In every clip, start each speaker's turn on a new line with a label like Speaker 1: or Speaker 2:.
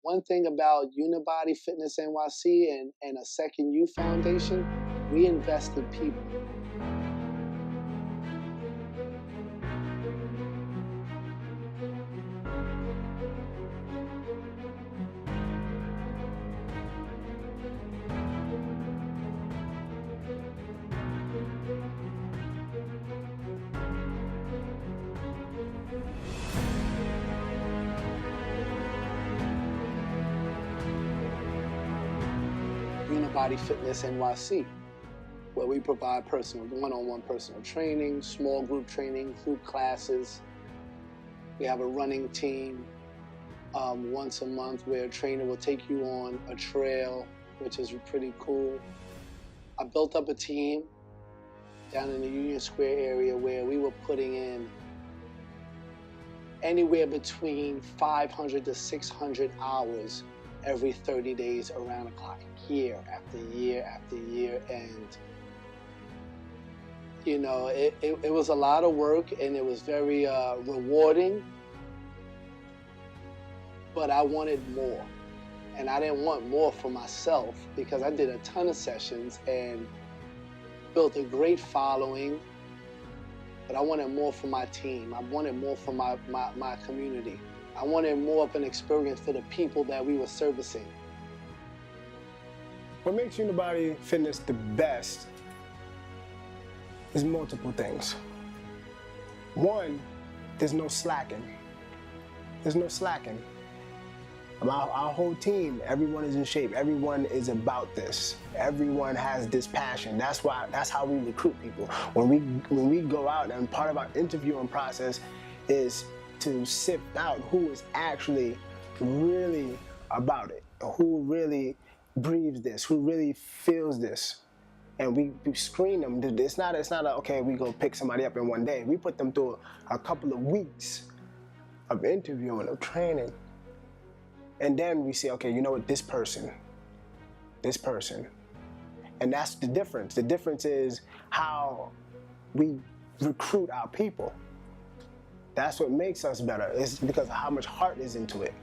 Speaker 1: One thing about Unibody Fitness NYC and a Second You Foundation, we invest in people. Unibody Fitness NYC, where we provide one-on-one personal training, small group training, group classes. We have a running team once a month where a trainer will take you on a trail, which is pretty cool. I built up a team down in the Union Square area where we were putting in anywhere between 500 to 600 hours every 30 days around the clock, year after year after year. And you know, it was a lot of work, and it was very rewarding, but I wanted more. And I didn't want more for myself because I did a ton of sessions and built a great following, but I wanted more for my team. I wanted more for my community. I wanted more of an experience for the people that we were servicing.
Speaker 2: What makes Unibody Fitness the best is multiple things. One, there's no slacking. There's no slacking. Our whole team, everyone is in shape. Everyone is about this. Everyone has this passion. That's how we recruit people. When we go out, and part of our interviewing process is to sift out who is actually really about it, who really breathes this, who really feels this. And we screen them. It's not okay, we go pick somebody up in one day. We put them through a couple of weeks of interviewing, of training. And then we say, okay, you know what, this person. And that's the difference. The difference is how we recruit our people. That's what makes us better. It's because of how much heart is into it.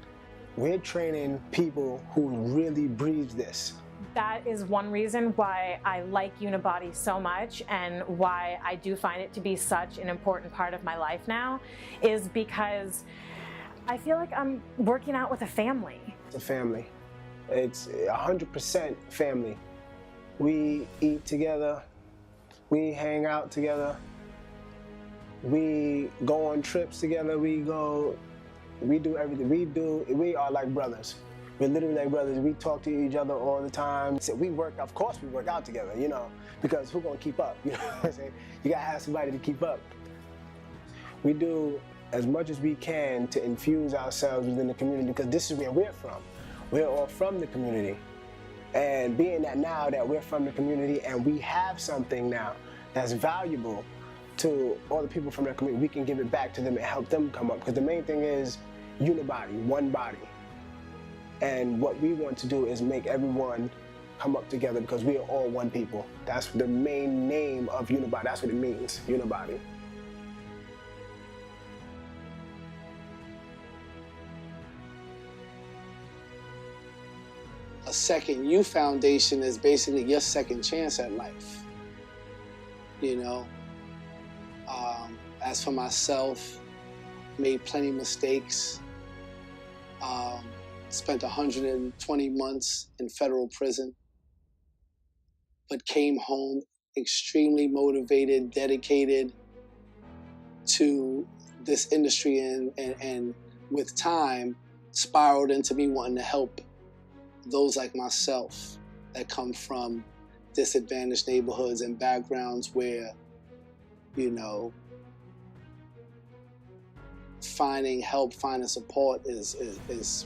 Speaker 2: We're training people who really breathe this.
Speaker 3: That is one reason why I like Unibody so much, and why I do find it to be such an important part of my life now, is because I feel like I'm working out with a family.
Speaker 2: It's a family. It's 100% family. We eat together. We hang out together. We go on trips together. We do everything. We are like brothers. We're literally like brothers. We talk to each other all the time. So of course we work out together, you know, because who's gonna keep up? You know what I'm saying? You gotta have somebody to keep up. We do as much as we can to infuse ourselves within the community, because this is where we're from. We're all from the community. And being that now that we're from the community and we have something now that's valuable to all the people from that community, we can give it back to them and help them come up. Because the main thing is Unibody, one body. And what we want to do is make everyone come up together, because we are all one people. That's the main name of Unibody. That's what it means, Unibody.
Speaker 1: A Second You Foundation is basically your second chance at life. You know, as for myself, made plenty of mistakes. Spent 120 months in federal prison, but came home extremely motivated, dedicated to this industry, and with time spiraled into me wanting to help those like myself that come from disadvantaged neighborhoods and backgrounds where, you know, finding help, finding support is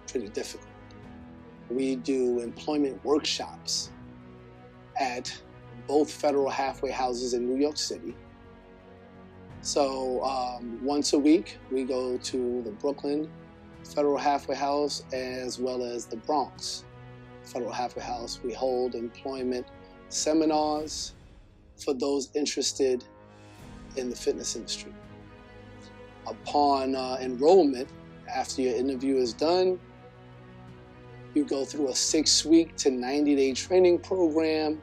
Speaker 1: pretty difficult. We do employment workshops at both federal halfway houses in New York City. So once a week, we go to the Brooklyn Federal Halfway House as well as the Bronx Federal Halfway House. We hold employment seminars for those interested in the fitness industry. Upon enrollment After your interview is done, you go through a 6-week to 90-day training program,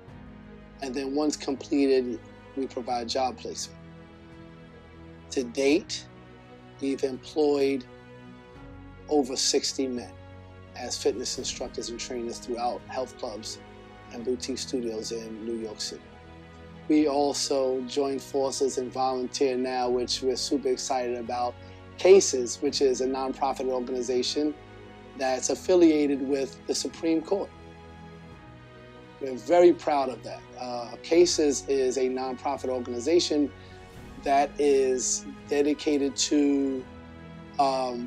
Speaker 1: and then once completed, we provide job placement. To date, we've employed over 60 men as fitness instructors and trainers throughout health clubs and boutique studios in New York City. We also join forces and volunteer now, which we're super excited about, CASES, which is a nonprofit organization that's affiliated with the Supreme Court. We're very proud of that. CASES is a nonprofit organization that is dedicated to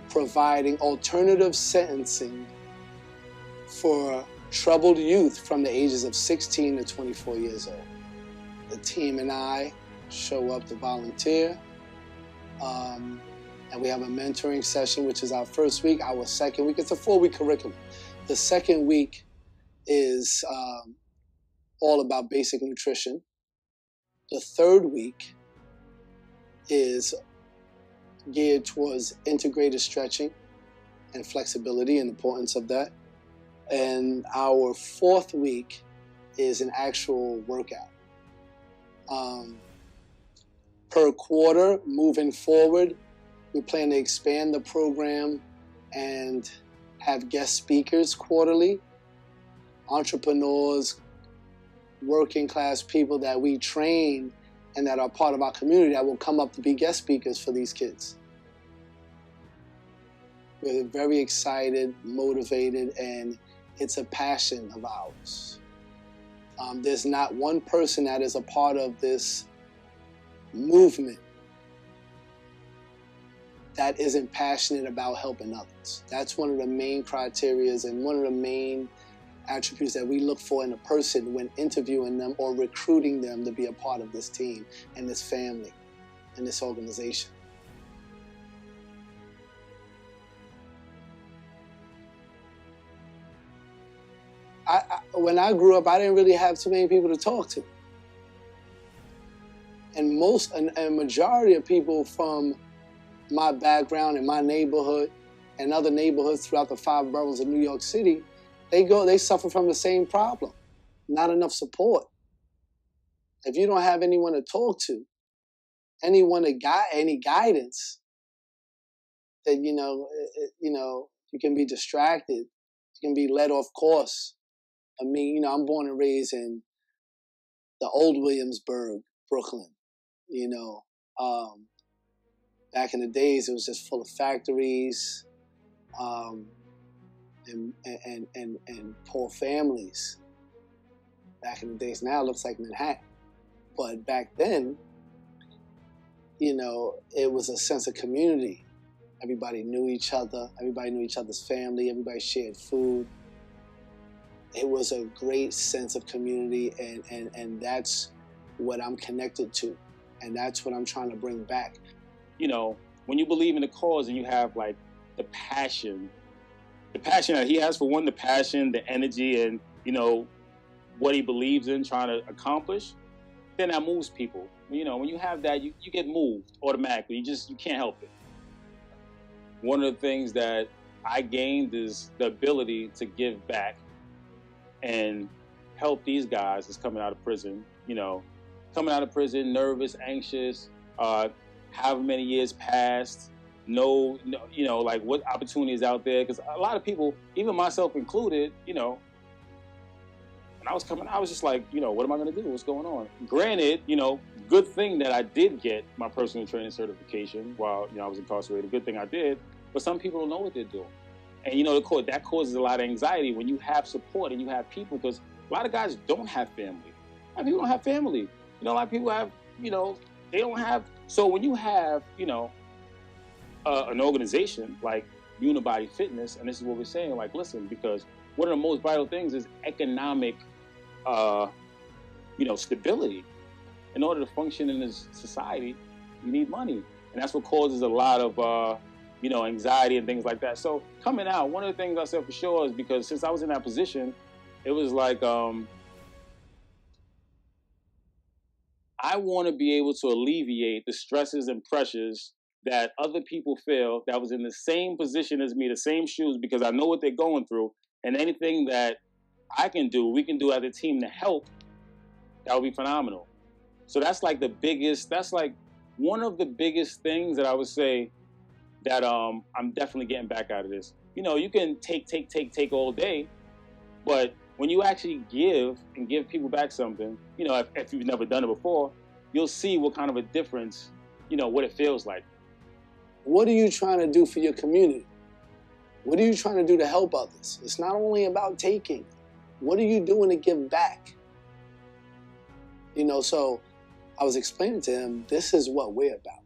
Speaker 1: providing alternative sentencing for troubled youth from the ages of 16 to 24 years old. The team and I show up to volunteer, and we have a mentoring session, which is our first week. Our second week, it's a 4-week curriculum. The second week is all about basic nutrition. The third week is geared towards integrated stretching and flexibility and the importance of that. And our fourth week is an actual workout. Per quarter, moving forward, we plan to expand the program and have guest speakers quarterly, entrepreneurs, working class people that we train and that are part of our community that will come up to be guest speakers for these kids. We're very excited, motivated, and it's a passion of ours. There's not one person that is a part of this movement that isn't passionate about helping others. That's one of the main criteria and one of the main attributes that we look for in a person when interviewing them or recruiting them to be a part of this team and this family and this organization. When I grew up, I didn't really have too many people to talk to. And a majority of people from my background in my neighborhood and other neighborhoods throughout the 5 boroughs of New York City, they suffer from the same problem. Not enough support. If you don't have anyone to talk to, any guidance, then you can be distracted. You can be led off course. I mean, I'm born and raised in the old Williamsburg, Brooklyn. Back in the days, it was just full of factories and poor families. Back in the days, now it looks like Manhattan. But back then, it was a sense of community. Everybody knew each other. Everybody knew each other's family. Everybody shared food. It was a great sense of community, and that's what I'm connected to, and that's what I'm trying to bring back.
Speaker 4: When you believe in the cause and you have like the passion that he has for one, the passion, the energy, and what he believes in trying to accomplish, then that moves people. When you have that, you get moved automatically. You can't help it. One of the things that I gained is the ability to give back and help these guys that's coming out of prison, nervous, anxious, however many years passed, like what opportunities out there. Because a lot of people, even myself included, when I was coming, I was just like, what am I going to do? What's going on? Granted, good thing that I did get my personal training certification while I was incarcerated. Good thing I did. But some people don't know what they're doing. And that causes a lot of anxiety when you have support and you have people, because a lot of guys don't have family. A lot of people don't have family. A lot of people have, they don't have. So when you have, an organization like Unibody Fitness, and this is what we're saying, like, listen, because one of the most vital things is economic, stability. In order to function in this society, you need money. And that's what causes a lot of, anxiety and things like that. So coming out, one of the things I said for sure is because since I was in that position, it was like, I want to be able to alleviate the stresses and pressures that other people feel that was in the same position as me, the same shoes, because I know what they're going through, and anything that I can do, we can do as a team to help, that would be phenomenal. So that's like that's like one of the biggest things that I would say that I'm definitely getting back out of this. You know, you can take all day, but when you actually give and give people back something, you know, if you've never done it before, you'll see what kind of a difference, you know, what it feels like.
Speaker 1: What are you trying to do for your community? What are you trying to do to help others? It's not only about taking. What are you doing to give back? You know, so I was explaining to him, this is what we're about.